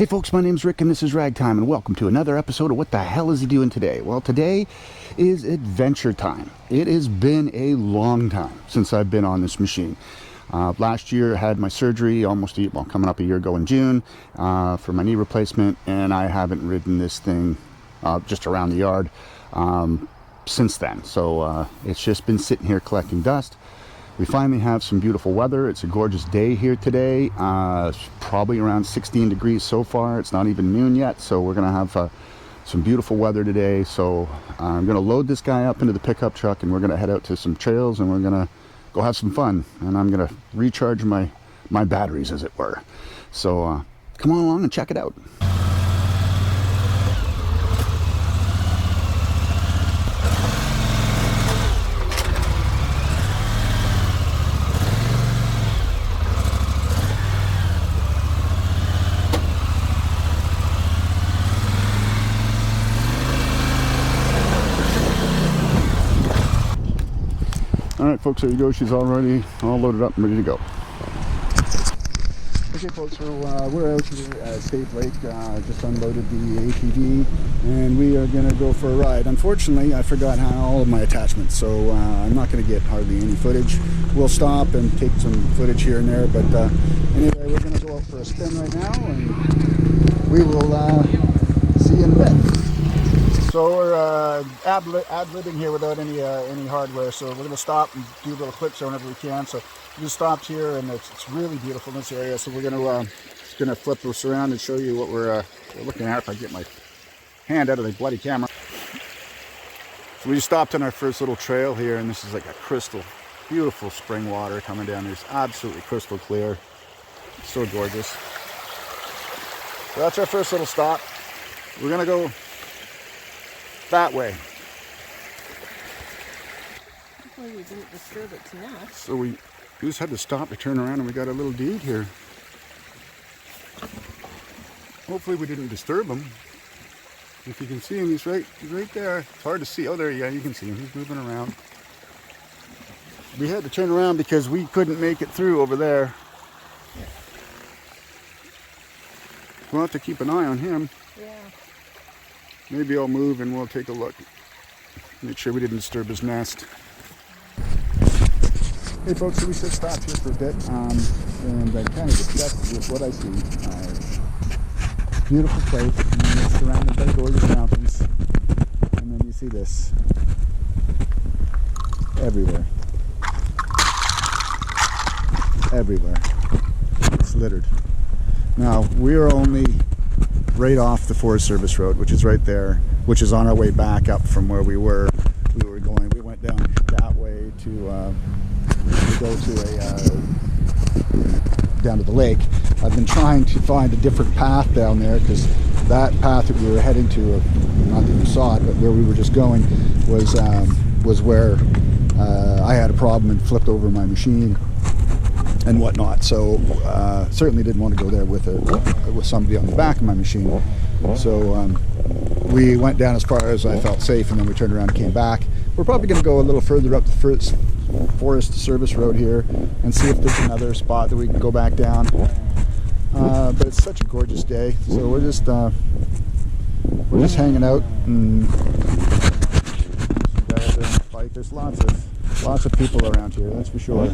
Hey folks, my name's Rick and this is Ragtime, and welcome to another episode of What the Hell Is He Doing Today? Well, today is adventure time. It has been a long time since I've been on this machine. Last year I had my surgery coming up a year ago in June for my knee replacement, and I haven't ridden this thing just around the yard since then. So it's just been sitting here collecting dust. We finally have some beautiful weather. It's a gorgeous day here today. It's probably around 16 degrees so far. It's not even noon yet, so we're gonna have some beautiful weather today. So I'm gonna load this guy up into the pickup truck and we're gonna head out to some trails and we're gonna go have some fun. And I'm gonna recharge my batteries, as it were. So come on along and check it out. Alright folks, there you go. She's already all loaded up and ready to go. Okay folks, so we're out here at State Lake, just unloaded the ATV, and we are going to go for a ride. Unfortunately, I forgot all of my attachments, so I'm not going to get hardly any footage. We'll stop and take some footage here and there, but anyway, we're going to go out for a spin right now, and we will see you in a bit. So we're ad-libbing here without any hardware, so we're going to stop and do little clips whenever we can. So we just stopped here, and it's really beautiful in this area. So we're going to flip this around and show you what we're looking at. If I get my hand out of the bloody camera. So we just stopped on our first little trail here, and this is like a beautiful spring water coming down. It's absolutely crystal clear. It's so gorgeous. So that's our first little stop. We're going to go that way. Hopefully we didn't disturb it too much. So we just had to stop to turn around, and we got a little dude here. Hopefully we didn't disturb him. If you can see him, he's right there. It's hard to see. Oh, there you can see him. He's moving around. We had to turn around because we couldn't make it through over there. We'll have to keep an eye on him. Yeah. Maybe I'll move and we'll take a look. Make sure we didn't disturb his nest. Hey folks, so we just stopped here for a bit, and I'm kind of disgusted with what I see. Beautiful place, and it's surrounded by gorgeous mountains. And then you see this everywhere. Everywhere. It's littered. Now, we're only right off the Forest Service Road, which is right there, which is on our way back up from where we were going. We went down that way to go to down to the lake. I've been trying to find a different path down there, because that path that we were heading to, not that you saw it, but where we were just going, was where I had a problem and flipped over my machine and whatnot. So certainly didn't want to go there with somebody on the back of my machine. So we went down as far as I felt safe, and then we turned around and came back. We're probably going to go a little further up the Forest Service Road here and see if there's another spot that we can go back down. But it's such a gorgeous day, so we're just hanging out and bike. There's lots of people around here, that's for sure.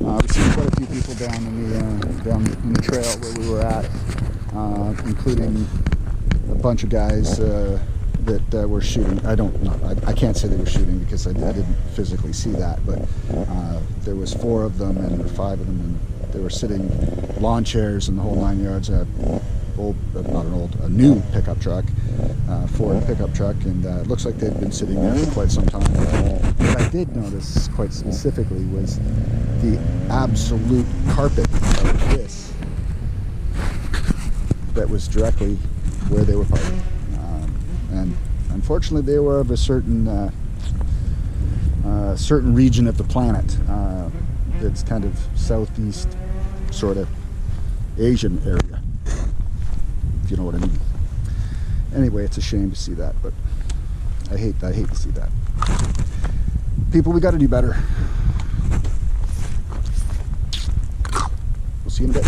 We've seen quite a few people down in the trail where we were at, including a bunch of guys that were shooting. I can't say they were shooting because I didn't physically see that, but there was 4 of them or 5 of them, and they were sitting lawn chairs and the whole 9 yards. A new pickup truck, Ford pickup truck, and it looks like they'd been sitting there for quite some time. What I did notice quite specifically was the absolute carpet of this that was directly where they were parked. And unfortunately they were of a certain region of the planet. It's kind of southeast, sort of Asian area, if you know what I mean. Anyway, it's a shame to see that, but I hate to see that. People, we got to do better. We'll see you in a bit.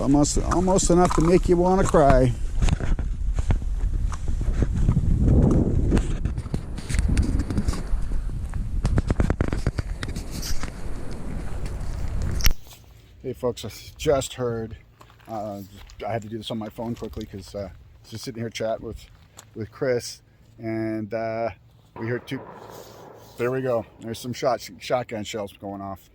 almost enough to make you want to cry. Hey folks, I just heard. I had to do this on my phone quickly because just sitting here chatting with Chris, and we heard two. There we go. There's some shotgun shells going off.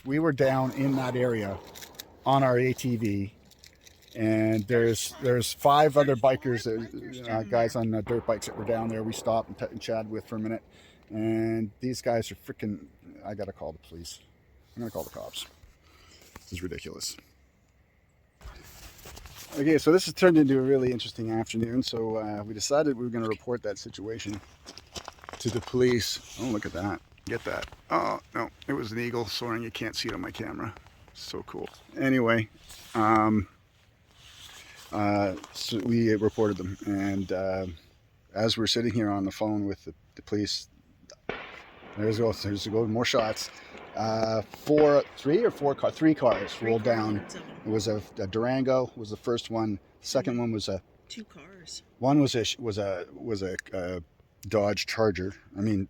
We were down in that area on our ATV, and there's 5 other bikers, guys on dirt bikes that were down there. We stopped and chatted with for a minute, and these guys are freaking. I gotta call the police. I'm gonna call the cops. This is ridiculous. Okay, so this has turned into a really interesting afternoon. So we decided we were going to report that situation to the police. Oh, look at that. Get that. Oh, no, it was an eagle soaring. You can't see it on my camera. So cool. Anyway, so we reported them. And as we're sitting here on the phone with the police, there's more shots. 3 cars rolled down. It was a Durango was the first one. The second one was 2 cars. One was a Dodge Charger. I mean,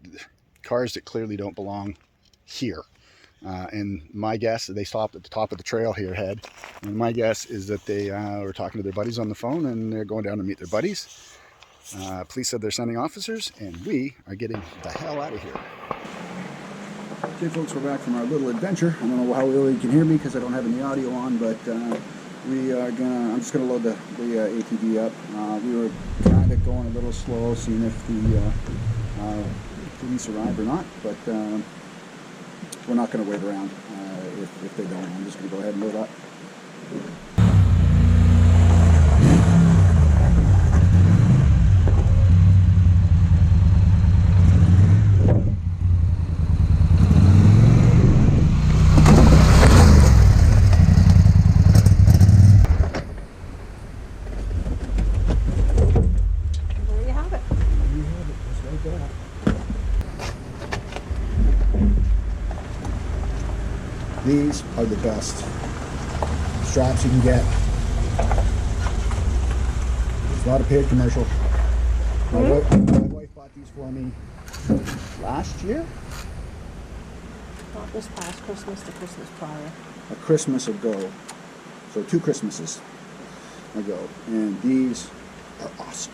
cars that clearly don't belong here. And my guess, they stopped at the top of the trailhead. And my guess is that they were talking to their buddies on the phone, and they're going down to meet their buddies. Police said they're sending officers, and we are getting the hell out of here. Okay, folks, we're back from our little adventure. I don't know how well you can hear me because I don't have any audio on, but I'm just gonna load the ATV up. We were kind of going a little slow, seeing if the police arrive or not, but we're not gonna wait around if they don't. I'm just gonna go ahead and load up. These are the best straps you can get. It's not a paid commercial. My wife bought these for me last year? Not this past Christmas, the Christmas prior. A Christmas ago. So 2 Christmases ago. And these are awesome.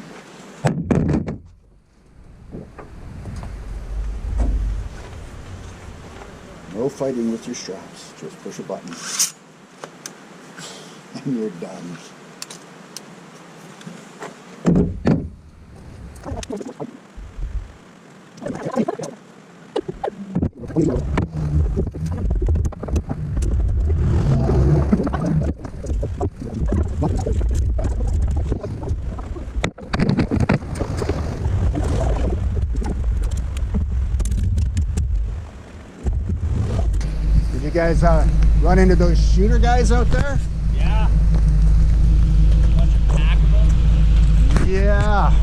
No fighting with your straps. Just push a button. And you're done. You guys run into those shooter guys out there? Yeah. Bunch of pack of them. Yeah.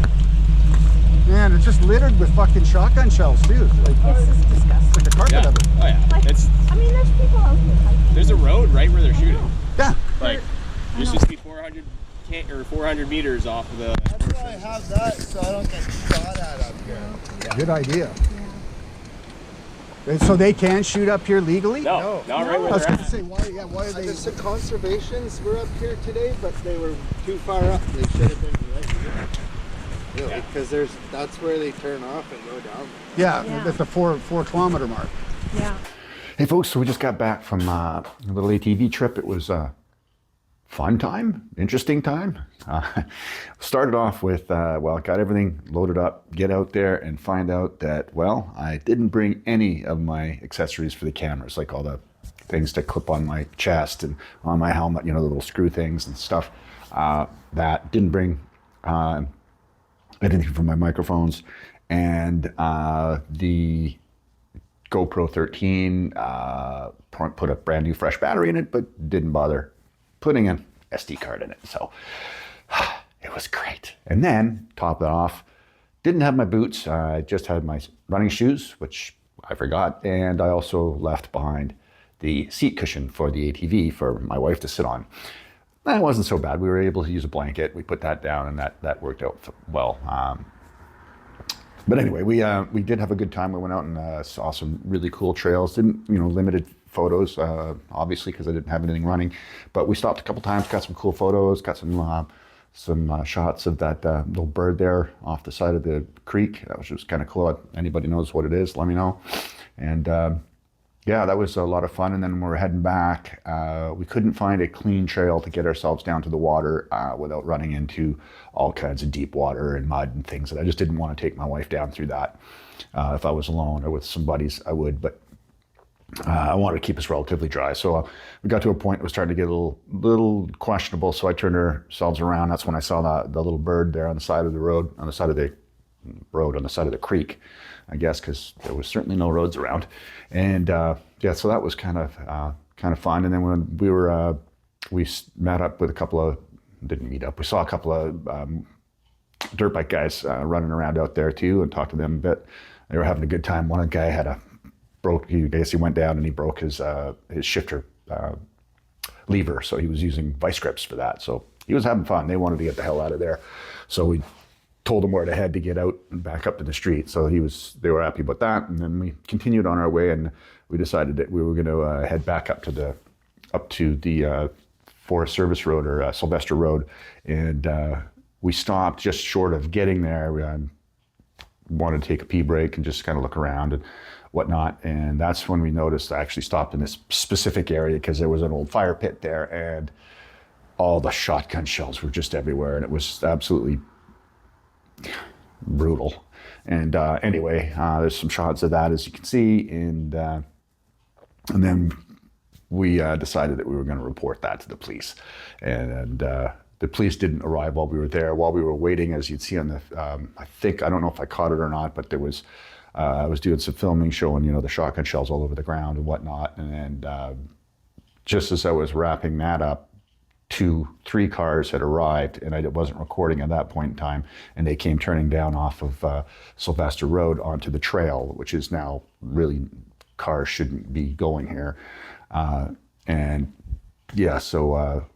Man, it's just littered with fucking shotgun shells too. Like, This is disgusting. like a carpet Yeah. of it. Oh yeah. Like, It's I mean, there's people out here hiking. there's a road right where they're shooting. Yeah. Like you're supposed to be 400 meters off of the. That's why I have that, so I don't get shot at up here. Good idea. And so they can shoot up here legally? No, not right I where was they're going to at. say, why are they? There's some conservations were up here today, but they were too far up. They should have been right here. Really, because that's where they turn off and go down. Yeah, Yeah. at the 4 kilometer mark. Yeah. Hey folks, so we just got back from a little ATV trip. It was a fun time, interesting time. Started off with, got everything loaded up, get out there and find out that, I didn't bring any of my accessories for the cameras, like all the things to clip on my chest and on my helmet, the little screw things and stuff. That didn't bring anything for my microphones, and the GoPro 13 put a brand new fresh battery in it, but didn't bother putting an SD card in it. So it was great. And then top it off, Didn't have my boots. I just had my running shoes, which I forgot. And I also left behind the seat cushion for the ATV for my wife to sit on. That wasn't so bad. We were able to use a blanket. We put that down, and that worked out well. But anyway, we did have a good time. We went out and saw some really cool trails. Didn't, limited photos, obviously, because I didn't have anything running. But we stopped a couple times, got some cool photos, got some shots of that little bird there off the side of the creek. That was just kind of cool. If anybody knows what it is, let me know. And yeah, that was a lot of fun. And then when we were heading back, we couldn't find a clean trail to get ourselves down to the water without running into all kinds of deep water and mud and things. And I just didn't want to take my wife down through that. If I was alone or with some buddies, I would. But I wanted to keep us relatively dry. So we got to a point that was starting to get a little questionable. So I turned ourselves around. That's when I saw the little bird there on the side of the road, on the side of the creek, I guess, because there was certainly no roads around. And yeah, so that was kind of fun. And then when we met up with we saw a couple of dirt bike guys running around out there too, and talked to them a bit. They were having a good time. One guy had he went down and he broke his shifter lever, so he was using vice grips for that. So he was having fun. They wanted to get the hell out of there, so we told him where to head to get out and back up to the street. So they were happy about that. And then we continued on our way, and we decided that we were going to head back up to the Forest Service Road, or Sylvester Road. And we stopped just short of getting there. We wanted to take a pee break and just kind of look around and whatnot. And that's when we noticed, I actually stopped in this specific area because there was an old fire pit there, and all the shotgun shells were just everywhere. And it was absolutely brutal. And anyway, there's some shots of that, as you can see, and then we decided that we were going to report that to the police. And the police didn't arrive while we were there. While we were waiting, as you'd see on the, I don't know if I caught it or not, but there was, I was doing some filming showing, the shotgun shells all over the ground and whatnot. And just as I was wrapping that up, 2-3 cars had arrived, and I wasn't recording at that point in time, and they came turning down off of Sylvester Road onto the trail, which is now really, cars shouldn't be going here. And yeah, so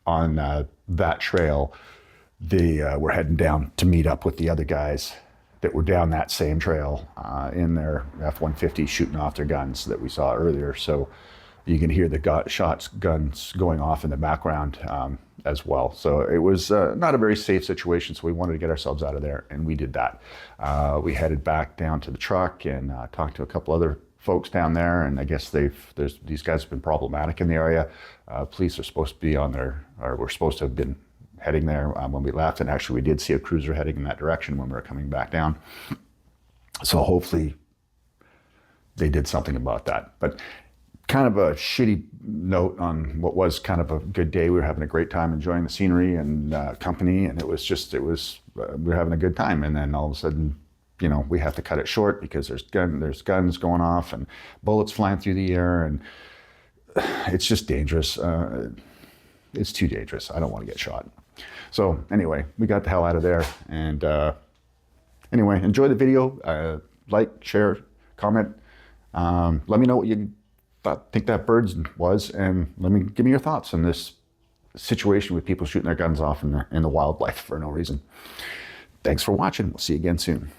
on that trail, they were heading down to meet up with the other guys that were down that same trail in their F-150 shooting off their guns that we saw earlier. So you can hear the guns going off in the background as well. So it was not a very safe situation, so we wanted to get ourselves out of there, and we did that. We headed back down to the truck and talked to a couple other folks down there, and I guess these guys have been problematic in the area. Police are supposed to be we're supposed to have been heading there when we left, and actually we did see a cruiser heading in that direction when we were coming back down. So hopefully they did something about that. But kind of a shitty note on what was kind of a good day. We were having a great time enjoying the scenery and company, and we were having a good time. And then all of a sudden, we have to cut it short because there's guns going off and bullets flying through the air, and it's just dangerous. It's too dangerous. I don't want to get shot. So anyway, we got the hell out of there. And anyway, enjoy the video. Like, share, comment. Let me know what you think that bird was, and give me your thoughts on this situation with people shooting their guns off in the wildlife for no reason. Thanks for watching. We'll see you again soon.